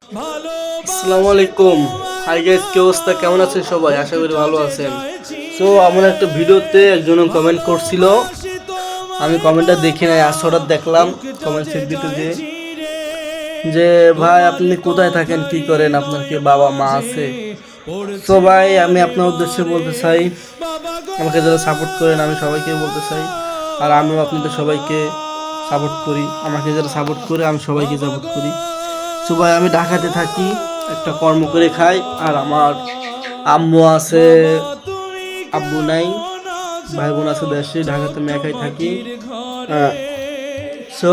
আসসালামু আলাইকুম। Hi guys, কি অবস্থা, কেমন আছেন সবাই? আশা করি ভালো আছেন। সো আমার একটা ভিডিওতে একজন কমেন্ট করছিল, আমি কমেন্টটা দেখি নাই, আজ হঠাৎ দেখলাম কমেন্ট চেক দিতে যে ভাই আপনি কোথায় থাকেন, কি করেন, আপনার কি বাবা মা আছে? তো ভাই আমি আপনার উদ্দেশ্যে বলতে চাই, আমাকে যারা সাপোর্ট করেন আমি সবাইকে বলতে চাই, আর আমিও আপনাদের সবাইকে সাপোর্ট করি। আমাকে যারা সাপোর্ট করে আমি সবাইকে সাপোর্ট করি। সো ভাই আমি ঢাকাতে থাকি, একটা কর্ম করে খাই, আর আমার আম্মু আছে, আব্বু নাই, ভাই বোন আছে দেশে, ঢাকাতে আমি একাই থাকি। সো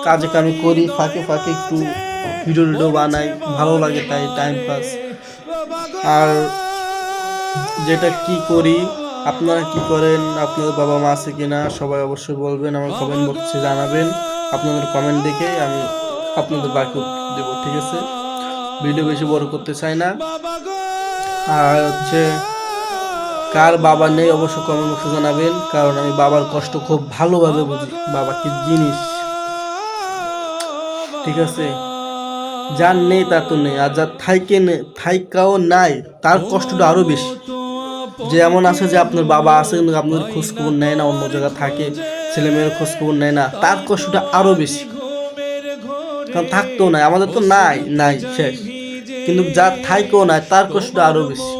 কাজে কামি করি, ফাঁকে ফাঁকে একটু ভিডিও টিডিও বানাই, ভালো লাগে তাই টাইম পাস। আর যেটা কি করি, আপনারা কি করেন, আপনাদের বাবা মা আছে কিনা সবাই অবশ্যই বলবেন, আমার কমেন্ট বক্সে জানাবেন। আপনাদের কমেন্ট দেখে আমি আপনাদের বাকি উত্তর দেবো, ঠিক আছে? ভিডিও বেশি বড় করতে চাই না। আর হচ্ছে কার বাবা নেই অবশ্যই কমেন্ট বক্সে জানাবেন, কারণ আমি বাবার কষ্ট খুব ভালোভাবে বুঝি, বাবা কি জিনিস, ঠিক আছে? যার নেই তার তো নেই, আর যার থাইকাও নাই তার কষ্টটা আরো বেশি। যে এমন আছে যে আপনার বাবা আছে কিন্তু আপনার খোঁজ খবর নেয় না, অন্য জায়গায় থাকে, ছেলে মেয়ের খোঁজ খবর নেয় না, তার কষ্টটা আরো বেশি। কারণ থাকতেও নাই, আমাদের তো নাই নাই শেষ, কিন্তু যার থাইকেও নাই তার কষ্টটা আরো বেশি,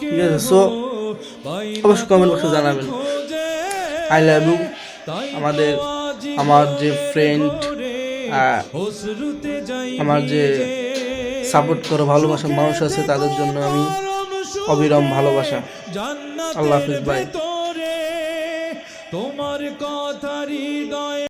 ঠিক আছে? সো অবশ্যই কমেন্ট বক্সে জানাবেন। I love you. আমাদের আমার যে ফ্রেন্ড, আমার যে সাপোর্ট করে ভালোবাসার মানুষ আছে, তাদের জন্য আমি অবিরাম ভালোবাসা। আল্লাহ হাফিজ, বাই।